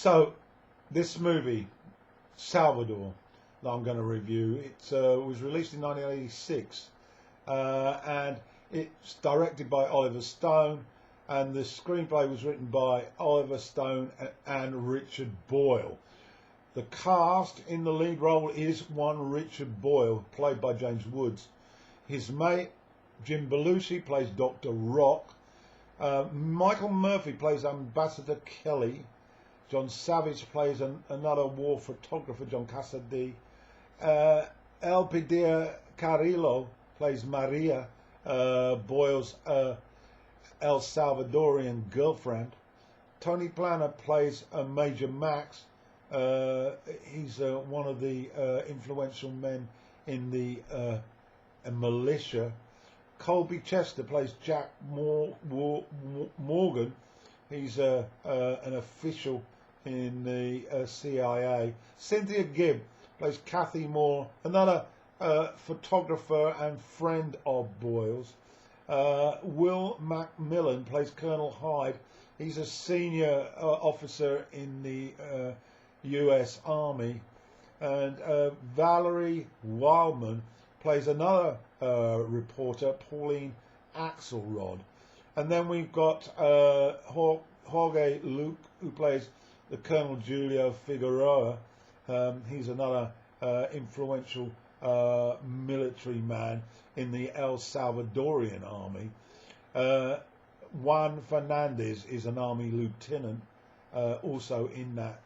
So, this movie, Salvador, that I'm going to review, it was released in 1986, and it's directed by Oliver Stone, and the screenplay was written by Oliver Stone and Richard Boyle. The cast in the lead role is one Richard Boyle, played by James Woods. His mate, Jim Belushi, plays Dr. Rock. Michael Murphy plays Ambassador Kelly. John Savage plays another war photographer, John Cassidy. Elpidia Carrillo plays Maria, Boyle's El Salvadorian girlfriend. Tony Planner plays Major Max. He's one of the influential men in the militia. Colby Chester plays Jack Morgan. He's an official in the CIA. Cynthia Gibb plays Kathy Moore, another photographer and friend of Boyle's. Will Macmillan plays Colonel Hyde. He's a senior officer in the US Army. And Valerie Wildman plays another reporter, Pauline Axelrod. And then we've got Jorge Luke, who plays the Colonel Julio Figueroa. He's another influential military man in the El Salvadorian army. Juan Fernandez is an army lieutenant, also in that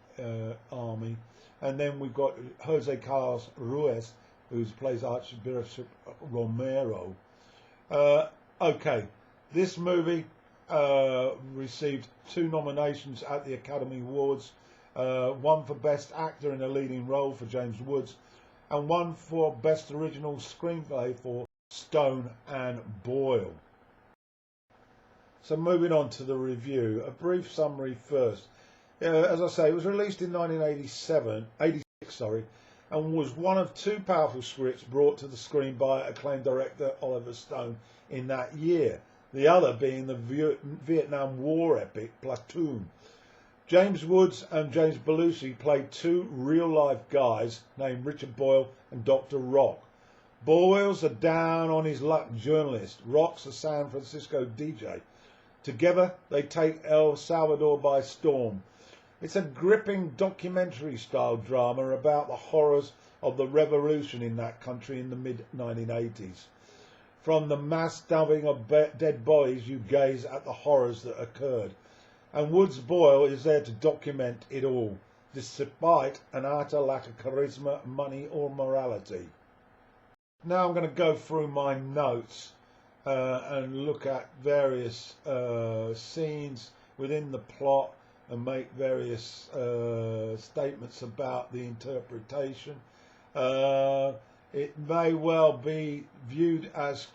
army. And then we've got Jose Carlos Ruiz, who plays Archbishop Romero. Okay, this movie received 2 nominations at the Academy Awards, one for Best Actor in a Leading Role for James Woods, and one for Best Original Screenplay for Stone and Boyle. So moving on to the review, a brief summary first. As I say, it was released in 1986, and was one of 2 powerful scripts brought to the screen by acclaimed director Oliver Stone in that year, the other being the Vietnam War epic Platoon. James Woods and James Belushi played 2 real-life guys named Richard Boyle and Dr. Rock. Boyle's a down-on-his-luck journalist. Rock's a San Francisco DJ. Together, they take El Salvador by storm. It's a gripping documentary-style drama about the horrors of the revolution in that country in the mid-1980s. From the mass dumping of dead bodies, you gaze at the horrors that occurred. And Woods Boyle is there to document it all, despite an utter lack of charisma, money or morality. Now I'm going to go through my notes and look at various scenes within the plot and make various statements about the interpretation. It may well be viewed as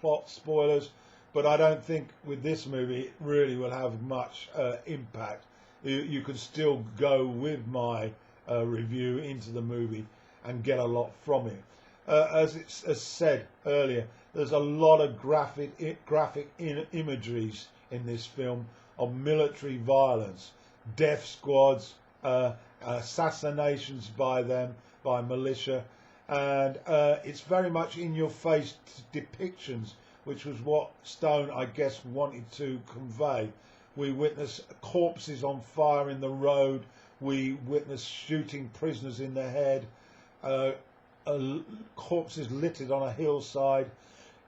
plot spoilers, but I don't think with this movie it really will have much impact. You can still go with my review into the movie and get a lot from it. As said earlier, there's a lot of graphic imageries in this film of military violence, death squads, assassinations by militia, and it's very much in-your-face depictions, which was what Stone, I guess, wanted to convey. We witness corpses on fire in the road, we witness shooting prisoners in the head, corpses littered on a hillside,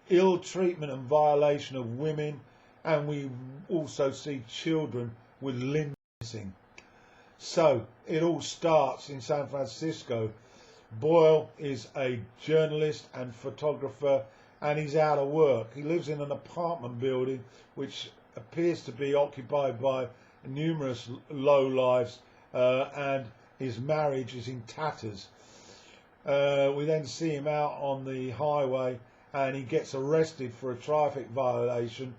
ill treatment and violation of women, and we also see children with limbs missing. So it all starts in San Francisco. Boyle is a journalist and photographer, and he's out of work. He lives in an apartment building which appears to be occupied by numerous lowlifes, and his marriage is in tatters. We then see him out on the highway, and he gets arrested for a traffic violation,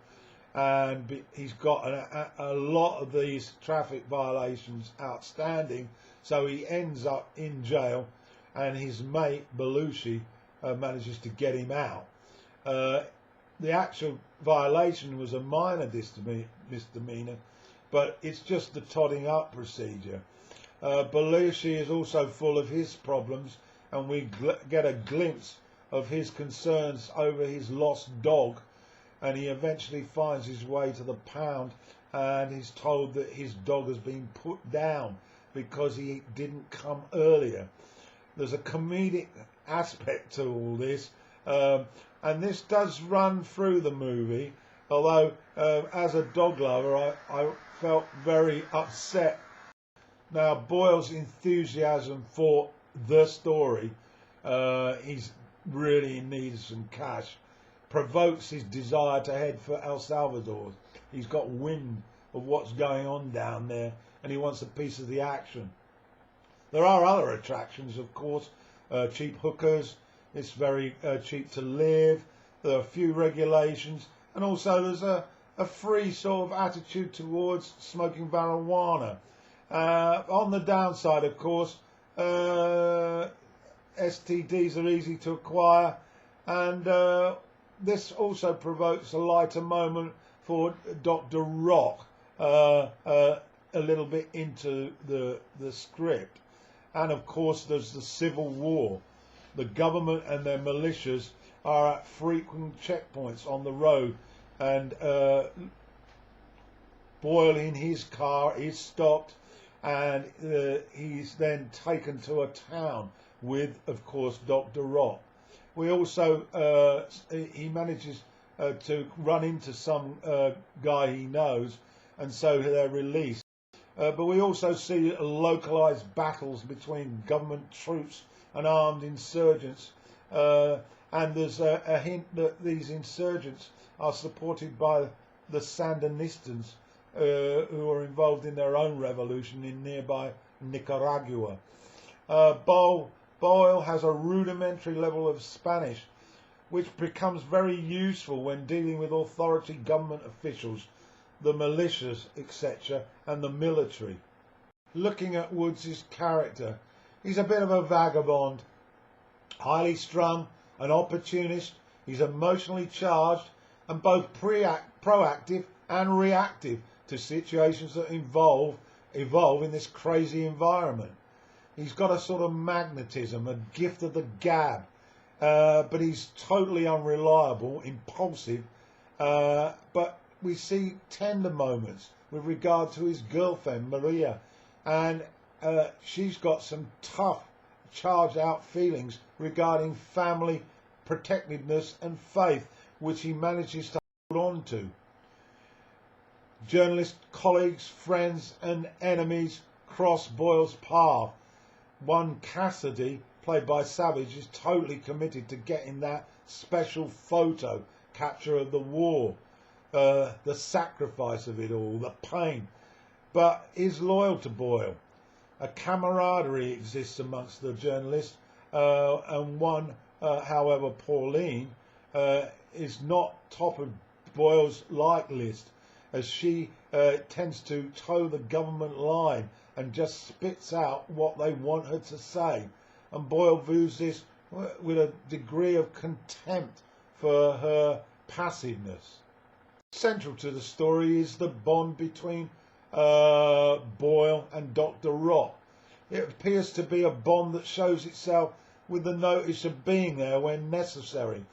and he's got a lot of these traffic violations outstanding, so he ends up in jail, and his mate Belushi manages to get him out. The actual violation was a minor misdemeanor, but it's just the todding up procedure. Belushi is also full of his problems, and we get a glimpse of his concerns over his lost dog, and he eventually finds his way to the pound and is told that his dog has been put down because he didn't come earlier. There's a comedic aspect to all this, and this does run through the movie, although as a dog lover I felt very upset. Now, Boyle's enthusiasm for the story, he's really in need of some cash, provokes his desire to head for El Salvador. He's got wind of what's going on down there, and he wants a piece of the action. There are other attractions, of course, cheap hookers, it's very cheap to live, there are a few regulations, and also there's a free sort of attitude towards smoking marijuana. On the downside, of course, STDs are easy to acquire, and this also provokes a lighter moment for Dr. Rock, a little bit into the script. And of course there's the Civil War. The government and their militias are at frequent checkpoints on the road, and Boyle in his car is stopped, and he's then taken to a town with, of course, Dr. Rock. We also, he manages to run into some guy he knows, and so they're released. But we also see localized battles between government troops and armed insurgents, and there's a hint that these insurgents are supported by the Sandinistas, who are involved in their own revolution in nearby Nicaragua. Boyle has a rudimentary level of Spanish, which becomes very useful when dealing with authority government officials, the militias, etc., and the military. Looking at Woods' character, he's a bit of a vagabond, highly strung, an opportunist. He's emotionally charged and both proactive and reactive to situations that evolve in this crazy environment. He's got a sort of magnetism, a gift of the gab, but he's totally unreliable, impulsive, but we see tender moments with regard to his girlfriend, Maria, and she's got some tough, charged out feelings regarding family, protectiveness and faith, which he manages to hold on to. Journalist colleagues, friends and enemies cross Boyle's path. One Cassidy, played by Savage, is totally committed to getting that special photo capture of the war, the sacrifice of it all, the pain, but is loyal to Boyle. A camaraderie exists amongst the journalists, and one, however, Pauline, is not top of Boyle's like list, as she tends to toe the government line and just spits out what they want her to say. And Boyle views this with a degree of contempt for her passiveness. Central to the story is the bond between Boyle and Dr. Rock. It appears to be a bond that shows itself with the notice of being there when necessary,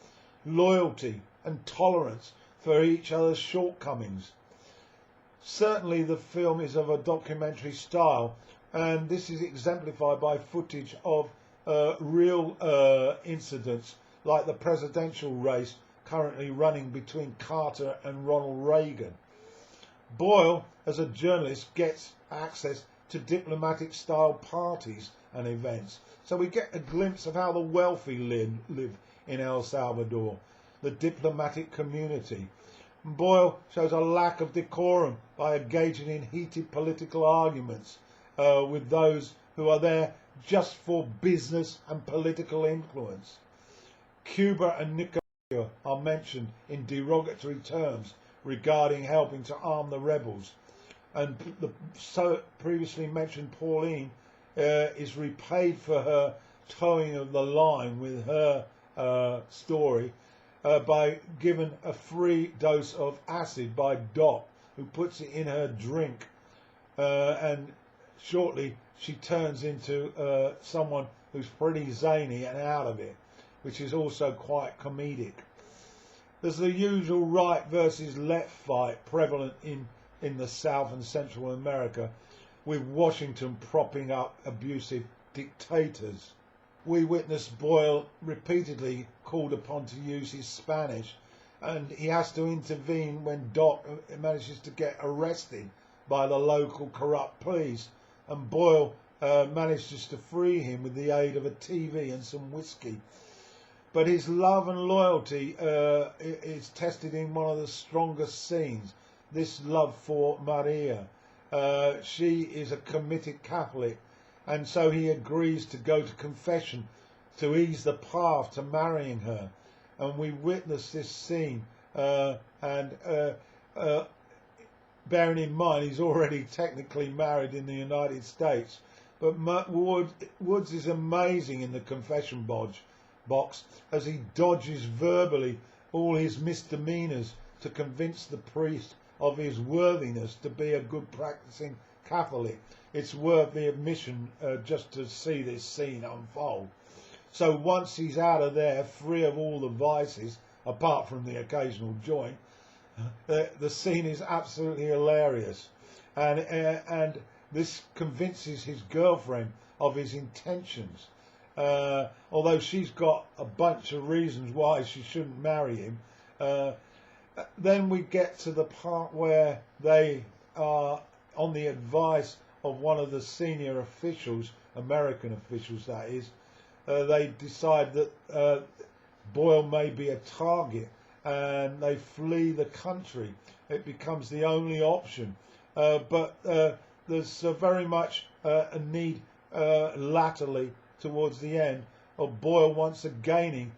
loyalty and tolerance for each other's shortcomings. Certainly the film is of a documentary style, and this is exemplified by footage of real incidents like the presidential race currently running between Carter and Ronald Reagan. Boyle, as a journalist, gets access to diplomatic style parties and events, so we get a glimpse of how the wealthy live in El Salvador, the diplomatic community. Boyle shows a lack of decorum by engaging in heated political arguments with those who are there just for business and political influence. Cuba and Nicaragua are mentioned in derogatory terms regarding helping to arm the rebels, and the previously mentioned Pauline is repaid for her towing of the line with her story by given a free dose of acid by Doc, who puts it in her drink and shortly she turns into someone who's pretty zany and out of it, which is also quite comedic. There's the usual right versus left fight prevalent in the South and Central America, with Washington propping up abusive dictators. We witnessed Boyle repeatedly called upon to use his Spanish, and he has to intervene when Doc manages to get arrested by the local corrupt police, and Boyle manages to free him with the aid of a TV and some whiskey. But his love and loyalty is tested in one of the strongest scenes, this love for Maria. She is a committed Catholic, and so he agrees to go to confession to ease the path to marrying her. And we witness this scene, bearing in mind he's already technically married in the United States. But Woods is amazing in the confession box as he dodges verbally all his misdemeanors to convince the priest of his worthiness to be a good practicing Catholic. It's worth the admission just to see this scene unfold. So once he's out of there, free of all the vices, apart from the occasional joint, the scene is absolutely hilarious, and this convinces his girlfriend of his intentions. Although she's got a bunch of reasons why she shouldn't marry him. Then we get to the part where they are, on the advice of one of the senior officials, American officials that is, they decide that Boyle may be a target, and they flee the country. It becomes the only option. But there's very much a need latterly towards the end of Boyle once again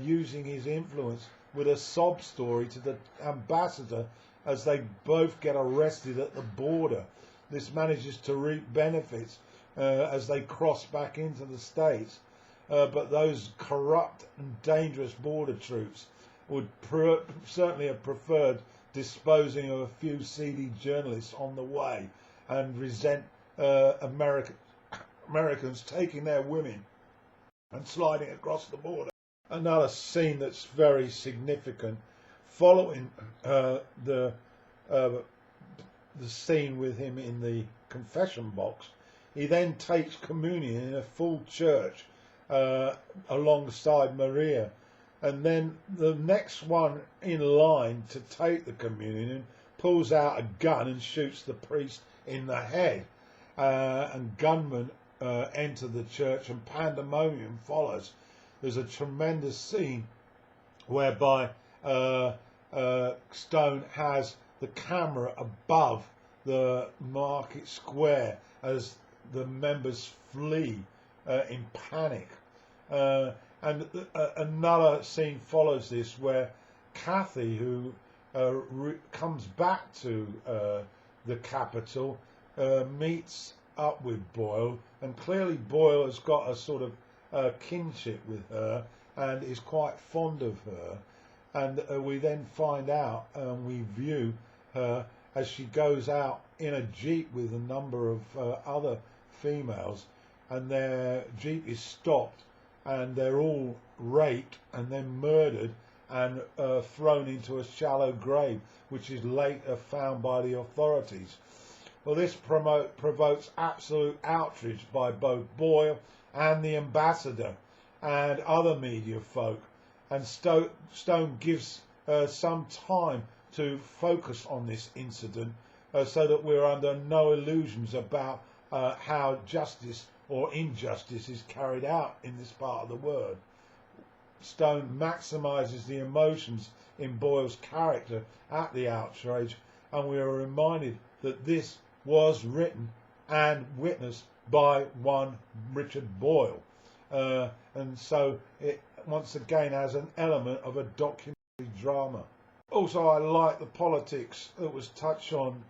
using his influence with a sob story to the ambassador as they both get arrested at the border. This manages to reap benefits as they cross back into the States. But those corrupt and dangerous border troops would certainly have preferred disposing of a few seedy journalists on the way, and resent Americans taking their women and sliding across the border. Another scene that's very significant, following the scene with him in the confession box, he then takes communion in a full church alongside Maria, and then the next one in line to take the communion pulls out a gun and shoots the priest in the head, and gunmen enter the church and pandemonium follows. There's a tremendous scene whereby Stone has the camera above the market square as the members flee in panic. And another scene follows this where Kathy, who comes back to the capital, meets up with Boyle, and clearly Boyle has got a sort of kinship with her and is quite fond of her. And we then find out, and we view her as she goes out in a jeep with a number of other females, and their jeep is stopped, and they're all raped and then murdered and thrown into a shallow grave, which is later found by the authorities. Well, this provokes absolute outrage by both Boyle and the ambassador and other media folk, and Stone gives some time to focus on this incident so that we're under no illusions about how justice or injustice is carried out in this part of the world. Stone maximises the emotions in Boyle's character at the outrage, and we are reminded that this was written and witnessed by one Richard Boyle, and so it once again has an element of a documentary drama. Also, I like the politics that was touched on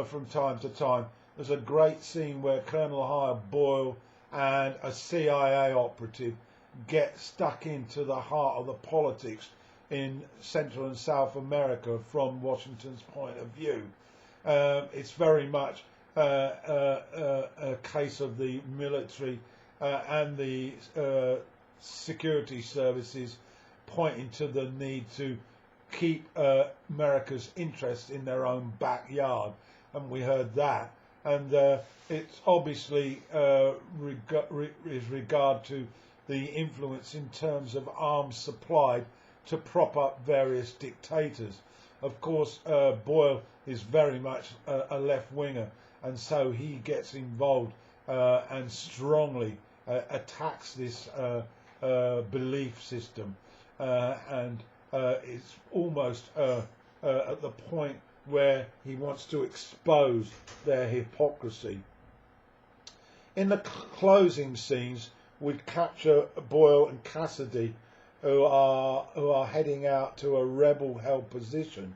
from time to time. There's a great scene where Colonel Hire Boyle and a CIA operative get stuck into the heart of the politics in Central and South America from Washington's point of view. It's very much a case of the military and the security services pointing to the need to keep America's interest in their own backyard, and we heard that. And it's obviously is regard to the influence in terms of arms supplied to prop up various dictators. Of course, Boyle is very much a left-winger, and so he gets involved and strongly attacks this belief system, and it's almost at the point where he wants to expose their hypocrisy. In the closing scenes, we capture Boyle and Cassidy, who are heading out to a rebel-held position.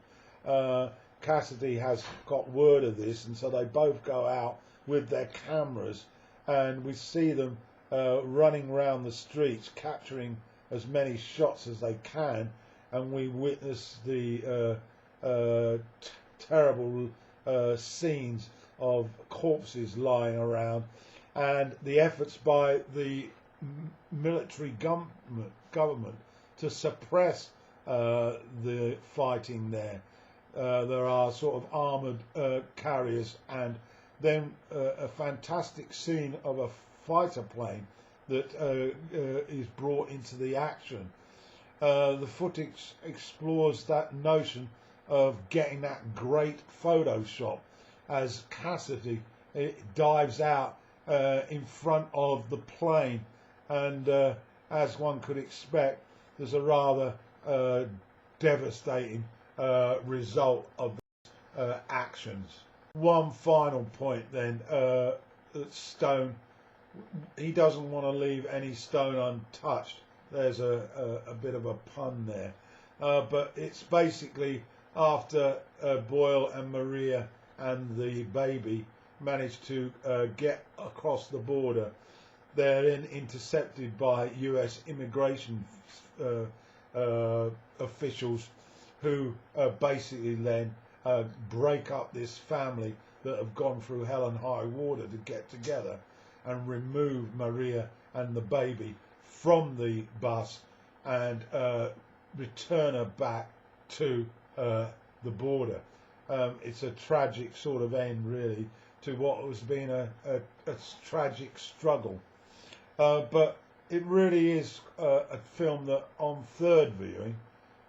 Cassidy has got word of this, and so they both go out with their cameras, and we see them running around the streets, capturing as many shots as they can, and we witness the terrible scenes of corpses lying around, and the efforts by the military government to suppress the fighting there. There are sort of armoured carriers, and then a fantastic scene of a fighter plane that is brought into the action. The footage explores that notion of getting that great Photoshop as Cassidy dives out in front of the plane, and as one could expect, there's a rather devastating result of these actions. One final point then, that Stone, he doesn't want to leave any stone untouched. There's a bit of a pun there, but it's basically after Boyle and Maria and the baby managed to get across the border, they're then intercepted by US immigration officials, who basically then break up this family that have gone through hell and high water to get together, and remove Maria and the baby from the bus and return her back to the border. It's a tragic sort of end, really, to what has been a tragic struggle. But it really is a film that, on third viewing,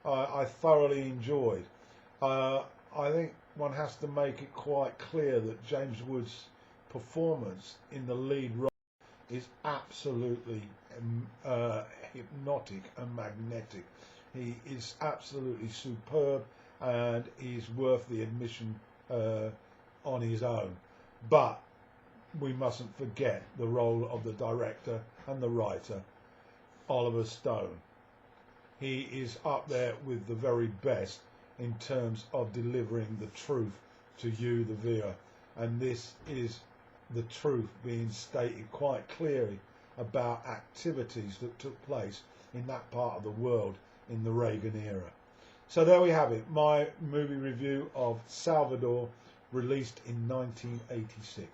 I thoroughly enjoyed. I think one has to make it quite clear that James Woods' performance in the lead role is absolutely hypnotic and magnetic. He is absolutely superb, and he's worth the admission on his own. But we mustn't forget the role of the director and the writer, Oliver Stone. He is up there with the very best in terms of delivering the truth to you, the viewer, and this is the truth being stated quite clearly about activities that took place in that part of the world in the Reagan era. So there we have it, my movie review of Salvador, released in 1986.